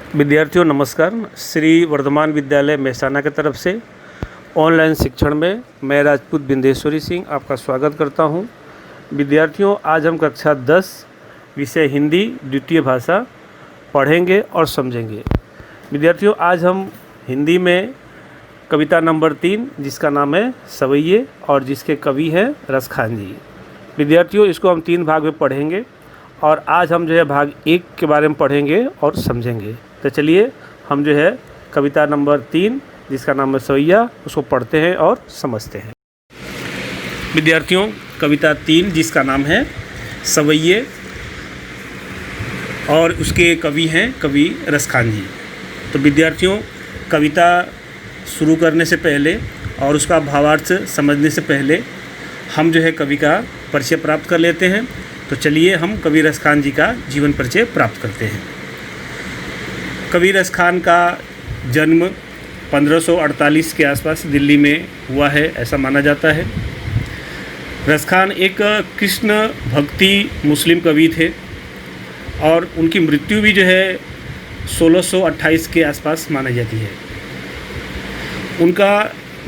विद्यार्थियों नमस्कार। श्री वर्धमान विद्यालय मेहसाना की तरफ से ऑनलाइन शिक्षण में मैं राजपूत बिंदेश्वरी सिंह आपका स्वागत करता हूं। विद्यार्थियों आज हम कक्षा 10 विषय हिंदी द्वितीय भाषा पढ़ेंगे और समझेंगे। विद्यार्थियों आज हम हिंदी में कविता नंबर 3 जिसका नाम है सवैये और जिसके कवि हैं रसखान जी। विद्यार्थियों इसको हम 3 भाग में पढ़ेंगे और आज हम जो है भाग 1 के बारे में पढ़ेंगे और समझेंगे। तो चलिए हम जो है कविता नंबर 3 जिसका नाम है सवैया उसको पढ़ते हैं और समझते हैं। विद्यार्थियों कविता 3 जिसका नाम है सवैये और उसके कवि हैं कवि रसखान जी। तो विद्यार्थियों कविता शुरू करने से पहले और उसका भावार्थ समझने से पहले हम जो है कवि का परिचय प्राप्त कर लेते हैं। तो चलिए हम कवि रसखान जी का जीवन परिचय प्राप्त करते हैं। कवि रसखान का जन्म 1548 के आसपास दिल्ली में हुआ है ऐसा माना जाता है। रसखान एक कृष्ण भक्ति मुस्लिम कवि थे और उनकी मृत्यु भी जो है 1628 के आसपास मानी जाती है। उनका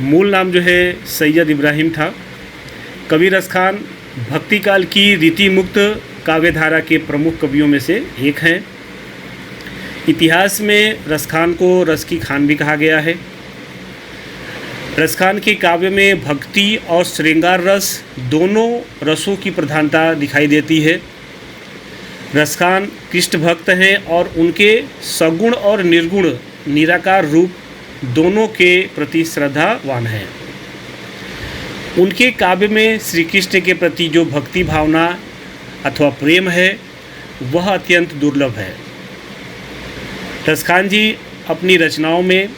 मूल नाम जो है सैयद इब्राहिम था। कवि रसखान भक्ति काल की रीति मुक्त काव्यधारा के प्रमुख कवियों में से एक हैं। इतिहास में रसखान को रस की खान भी कहा गया है। रसखान के काव्य में भक्ति और श्रृंगार रस दोनों रसों की प्रधानता दिखाई देती है। रसखान कृष्ण भक्त हैं और उनके सगुण और निर्गुण निराकार रूप दोनों के प्रति श्रद्धावान हैं। उनके काव्य में श्री कृष्ण के प्रति जो भक्ति भावना अथवा प्रेम है वह अत्यंत दुर्लभ है। रसखान जी अपनी रचनाओं में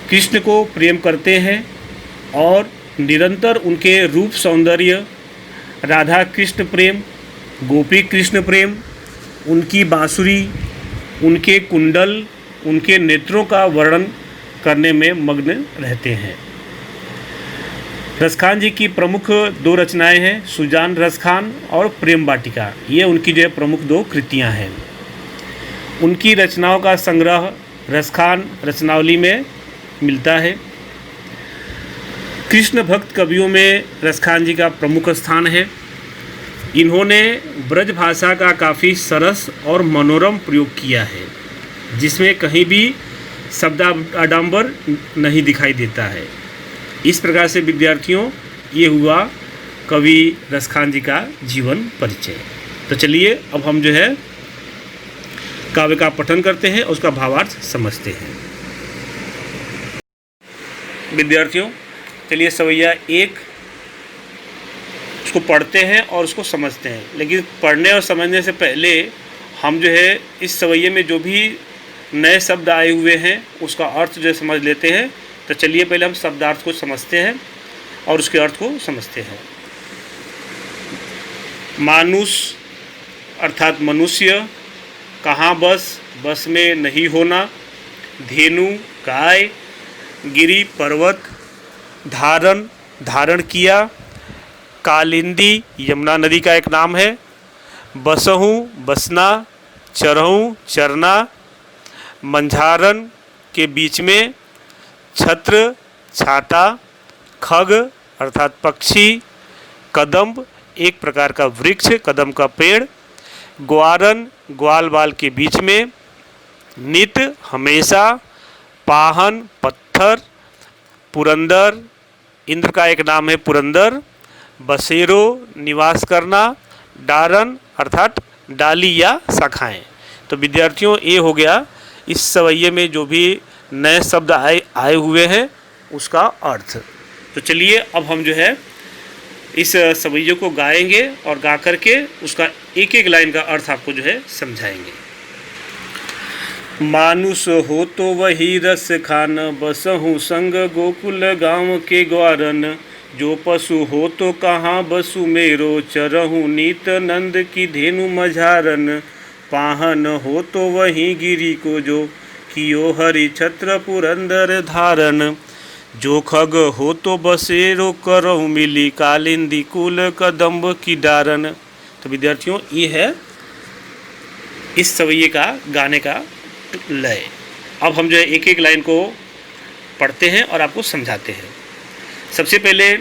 कृष्ण को प्रेम करते हैं और निरंतर उनके रूप सौंदर्य, राधा कृष्ण प्रेम, गोपी कृष्ण प्रेम, उनकी बांसुरी, उनके कुंडल, उनके नेत्रों का वर्णन करने में मग्न रहते हैं। रसखान जी की प्रमुख 2 रचनाएं हैं सुजान रसखान और प्रेम वाटिका। ये उनकी जो है प्रमुख 2 कृतियां हैं। उनकी रचनाओं का संग्रह रसखान रचनावली में मिलता है। कृष्ण भक्त कवियों में रसखान जी का प्रमुख स्थान है। इन्होंने ब्रज भाषा का काफ़ी सरस और मनोरम प्रयोग किया है जिसमें कहीं भी शब्दाडंबर नहीं दिखाई देता है। इस प्रकार से विद्यार्थियों ये हुआ कवि रसखान जी का जीवन परिचय। तो चलिए अब हम जो है काव्य का पठन करते हैं और उसका भावार्थ समझते हैं। विद्यार्थियों चलिए सवैया 1 उसको पढ़ते हैं और उसको समझते हैं। लेकिन पढ़ने और समझने से पहले हम जो है इस सवैये में जो भी नए शब्द आए हुए हैं उसका अर्थ जो है समझ लेते हैं। तो चलिए पहले हम शब्दार्थ को समझते हैं और उसके अर्थ को समझते हैं। मानुष अर्थात मनुष्य, कहाँ बस, बस में नहीं होना, धेनु गाय, गिरी पर्वत, धारण धारण किया, कालिंदी यमुना नदी का एक नाम है, बसहूँ बसना, चरहूँ चरना, मंझारन के बीच में, छत्र छाता, खग अर्थात पक्षी, कदम्ब एक प्रकार का वृक्ष कदम का पेड़, ग्वारन ग्वाल बाल के बीच में, नित हमेशा, पाहन पत्थर, पुरंदर इंद्र का एक नाम है पुरंदर, बसेरो निवास करना, डारन अर्थात डाली या शाखाएँ। तो विद्यार्थियों ये हो गया इस सवैये में जो भी नए शब्द आए हुए हैं उसका अर्थ। तो चलिए अब हम जो है इस सवैये को गाएंगे और गा करके उसका एक एक लाइन का अर्थ आपको जो है समझाएंगे। मानुष हो तो वही रस खान, बसहूँ संग गोकुल गाँव के ग्वारन, जो पशु हो तो कहाँ बसु मेरो, चरहूँ नीत नंद की धेनु मझारन, पाहन हो तो वही गिरी को जो कियो हरि छत्र पुरंदर धारण, जो खग हो तो बसेरो करहु मिली, कालिंदी कुल कदम्ब की डारन। तो विद्यार्थियों ये है इस सवैये का गाने का ताट लय। अब हम जो है एक एक लाइन को पढ़ते हैं और आपको समझाते हैं। सबसे पहले,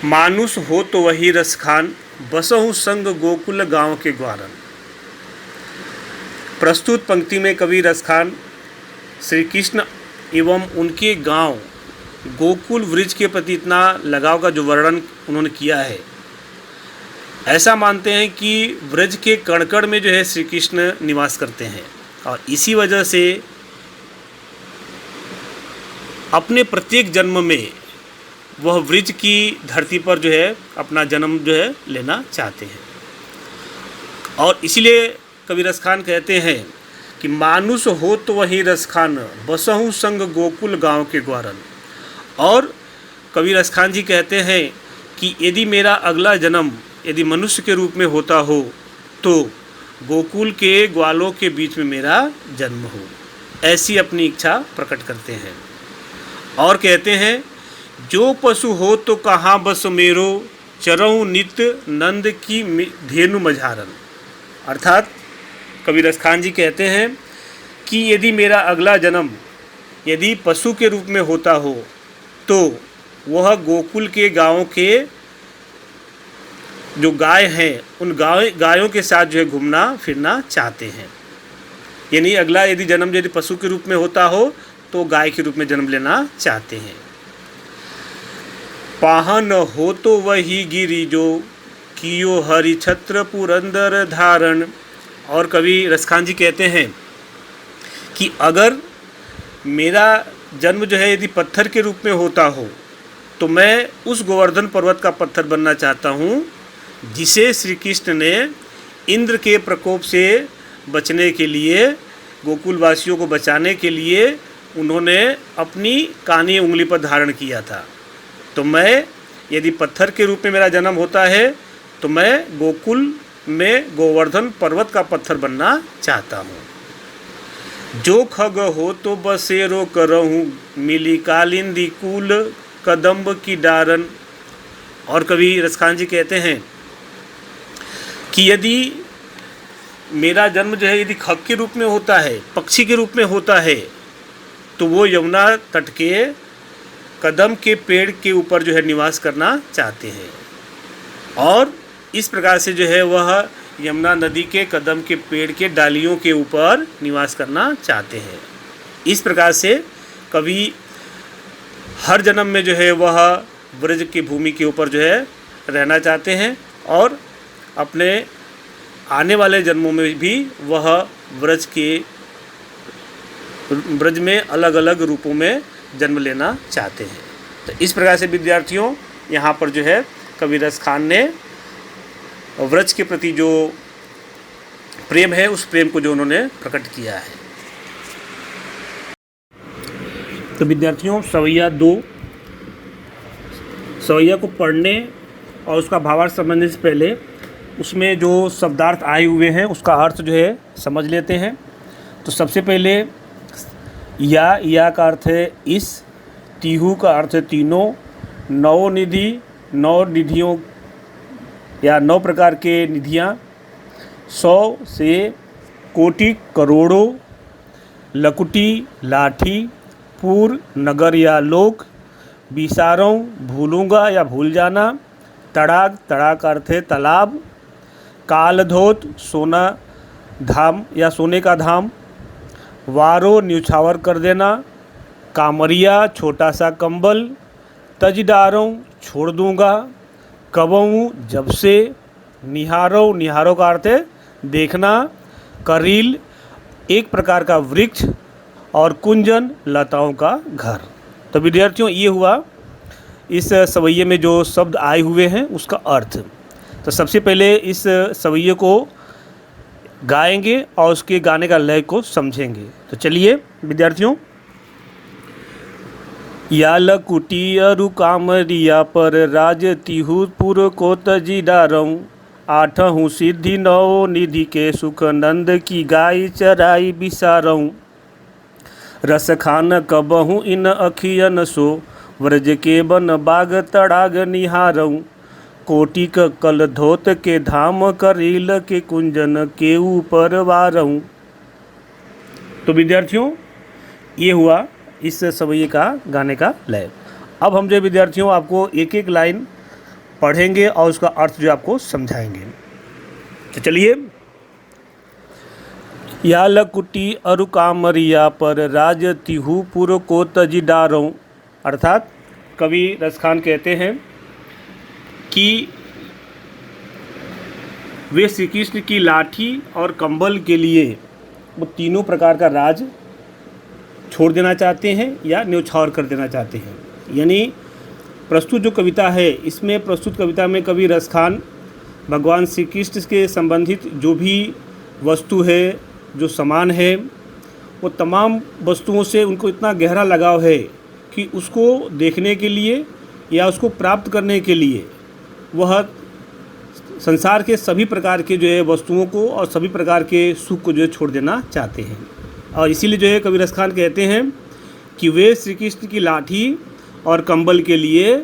मानुष हो तो वही रस खान, बसहु संग गोकुल गांव के ग्वारन। प्रस्तुत पंक्ति में कवि रसखान श्री कृष्ण एवं उनके गांव गोकुल वृक्ष के प्रति इतना लगाव का जो वर्णन उन्होंने किया है। ऐसा मानते हैं कि व्रज के कण-कण में जो है श्री कृष्ण निवास करते हैं और इसी वजह से अपने प्रत्येक जन्म में वह वृक्ष की धरती पर जो है अपना जन्म जो है लेना चाहते हैं। और इसीलिए कवि रसखान कहते हैं कि मानुष हो तो वही रसखान, बसहु संग गोकुल गांव के ग्वारन। और कवि रसखान जी कहते हैं कि यदि मेरा अगला जन्म यदि मनुष्य के रूप में होता हो तो गोकुल के ग्वालों के बीच में मेरा जन्म हो, ऐसी अपनी इच्छा प्रकट करते हैं। और कहते हैं, जो पशु हो तो कहाँ बस मेरो, चरऊँ नित नंद की धेनु मझारन। अर्थात कवि रसखान जी कहते हैं कि यदि मेरा अगला जन्म यदि पशु के रूप में होता हो तो वह गोकुल के गांवों के जो गाय हैं उन गायों के साथ जो है घूमना फिरना चाहते हैं। यानी अगला यदि जन्म यदि पशु के रूप में होता हो तो गाय के रूप में जन्म लेना चाहते हैं। पाहन हो तो वही गिरी जो, कियो हरि छत्र पुरंदर धारण। और कवि रसखान जी कहते हैं कि अगर मेरा जन्म जो है यदि पत्थर के रूप में होता हो तो मैं उस गोवर्धन पर्वत का पत्थर बनना चाहता हूँ जिसे श्री कृष्ण ने इंद्र के प्रकोप से बचने के लिए, गोकुलवासियों को बचाने के लिए उन्होंने अपनी कानी उंगली पर धारण किया था। तो मैं यदि पत्थर के रूप में मेरा जन्म होता है तो मैं गोकुल में गोवर्धन पर्वत का पत्थर बनना चाहता हूँ। जो खग हो तो बसेरो करहूँ, मिली कालिंदी कुल कदम्ब की डारन। और कवि रसखान जी कहते हैं कि यदि मेरा जन्म जो है यदि खग के रूप में होता है, पक्षी के रूप में होता है, तो वो यमुना तट के कदम के पेड़ के ऊपर जो है निवास करना चाहते हैं। और इस प्रकार से जो है वह यमुना नदी के कदम के पेड़ के डालियों के ऊपर निवास करना चाहते हैं। इस प्रकार से कवि हर जन्म में जो है वह ब्रज की भूमि के ऊपर जो है रहना चाहते हैं और अपने आने वाले जन्मों में भी वह ब्रज में अलग अलग रूपों में जन्म लेना चाहते हैं। तो इस प्रकार से विद्यार्थियों यहाँ पर जो है कवि रसखान ने व्रज के प्रति जो प्रेम है उस प्रेम को जो उन्होंने प्रकट किया है। तो विद्यार्थियों सवैया को पढ़ने और उसका भावार्थ समझने से पहले उसमें जो शब्दार्थ आए हुए हैं उसका अर्थ जो है समझ लेते हैं। तो सबसे पहले या का अर्थ है इस, तिहु का अर्थ है तीनों, नवनिधि नौ निधियों या 9 प्रकार के निधियाँ, 100 से कोटि करोड़ों, लकुटी लाठी, पूर नगर या लोक, बिसारों भूलूंगा या भूल जाना, तड़ाग का अर्थ है तालाब, कालधोत सोना धाम या सोने का धाम, वारो न्यूछावर कर देना, कामरिया छोटा सा कंबल, तजदारों छोड़ दूंगा, कबहूँ जब से, निहारों का अर्थ है देखना, करील एक प्रकार का वृक्ष और कुंजन लताओं का घर। तो विद्यार्थियों ये हुआ इस सवैये में जो शब्द आए हुए हैं उसका अर्थ। तो सबसे पहले इस सवैये को गाएंगे और उसके गाने का लय को समझेंगे। तो चलिए विद्यार्थियों, या लकुटी अरु कामरिया पर राज तिहु पुर को तजी डारऊँ, 8 सिद्धि 9 निधि के सुख नंद की गाय चराई बिसारऊँ, रस खान कबहूँ इन अखियन सो, व्रज के बन बाग तड़ाग निहारऊँ, कोटि क कल धोत के धाम करील के कुंजन के ऊपर वारहूँ। तो विद्यार्थियों, ये हुआ इस सवैये का गाने का लय। अब हम जो विद्यार्थियों आपको एक एक लाइन पढ़ेंगे और उसका अर्थ जो आपको समझाएंगे। तो चलिए। या लकुटी अरु कामरिया पर राज तिहु पुर को तजी डारों। अर्थात कवि रसखान कहते हैं कि वे श्री कृष्ण की लाठी और कंबल के लिए वो तीनों प्रकार का राज छोड़ देना चाहते हैं या न्यौछावर कर देना चाहते हैं। यानी प्रस्तुत जो कविता है, इसमें प्रस्तुत कविता में कवि रसखान भगवान श्री कृष्ण के संबंधित जो भी वस्तु है, जो सामान है, वो तमाम वस्तुओं से उनको इतना गहरा लगाव है कि उसको देखने के लिए या उसको प्राप्त करने के लिए वह संसार के सभी प्रकार के जो है वस्तुओं को और सभी प्रकार के सुख को जो है छोड़ देना चाहते हैं। और इसीलिए जो है कवि रसखान कहते हैं कि वे श्री कृष्ण की लाठी और कंबल के लिए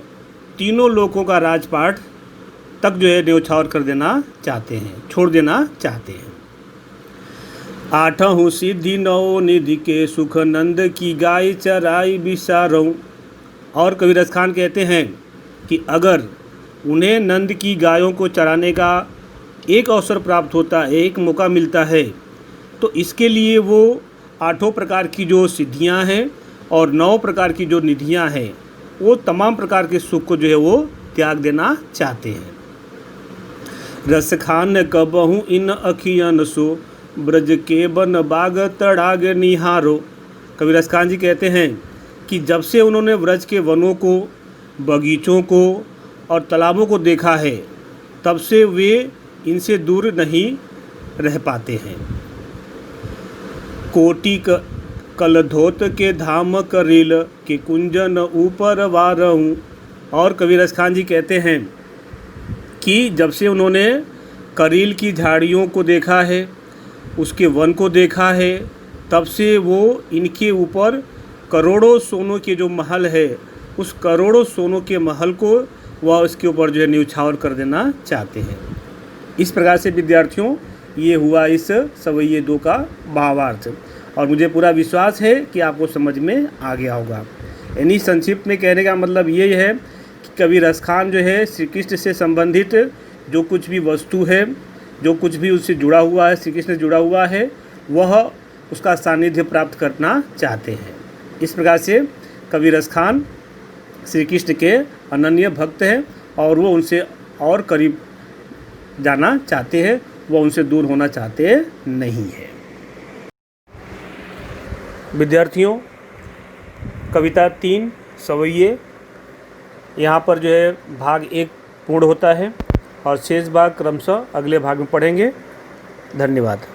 तीनों लोकों का राजपाट तक जो है न्यौछावर कर देना चाहते हैं, छोड़ देना चाहते हैं। आठहूँ सिद्धि नौ निधि के सुख नंद की गाय चराई बिसारों। और कवि रसखान कहते हैं कि अगर उन्हें नंद की गायों को चराने का एक अवसर प्राप्त होता है, एक मौका मिलता है, तो इसके लिए वो आठों प्रकार की जो सिद्धियां हैं और 9 प्रकार की जो निधियां हैं, वो तमाम प्रकार के सुख को जो है वो त्याग देना चाहते हैं। रसखान कबहूँ इन अखियन सो ब्रज के बन बाग तड़ाग निहारो। कवि रसखान जी कहते हैं कि जब से उन्होंने ब्रज के वनों को, बगीचों को और तालाबों को देखा है, तब से वे इनसे दूर नहीं रह पाते हैं। कोटि कल धोत के धाम करील के कुंजन ऊपर वारहूँ। और कवि रसखान जी कहते हैं कि जब से उन्होंने करील की झाड़ियों को देखा है, उसके वन को देखा है, तब से वो इनके ऊपर करोड़ों सोनों के जो महल है, उस करोड़ों सोनों के महल को वह उसके ऊपर जो है न्यौछावर कर देना चाहते हैं। इस प्रकार से विद्यार्थियों, ये हुआ इस सवैये 2 का भावार्थ। और मुझे पूरा विश्वास है कि आपको समझ में आ गया होगा। यानी संक्षिप्त में कहने का मतलब ये है कि कवि रसखान जो है श्री कृष्ण से संबंधित जो कुछ भी वस्तु है, जो कुछ भी उससे जुड़ा हुआ है, श्री कृष्ण से जुड़ा हुआ है, वह उसका सानिध्य प्राप्त करना चाहते हैं। इस प्रकार से कवि रसखान श्री कृष्ण के अनन्य भक्त हैं और वो उनसे और करीब जाना चाहते हैं, वो उनसे दूर होना चाहते नहीं है। विद्यार्थियों, कविता 3 सवैये यहाँ पर जो है भाग 1 पूर्ण होता है और शेष भाग क्रमशः अगले भाग में पढ़ेंगे। धन्यवाद।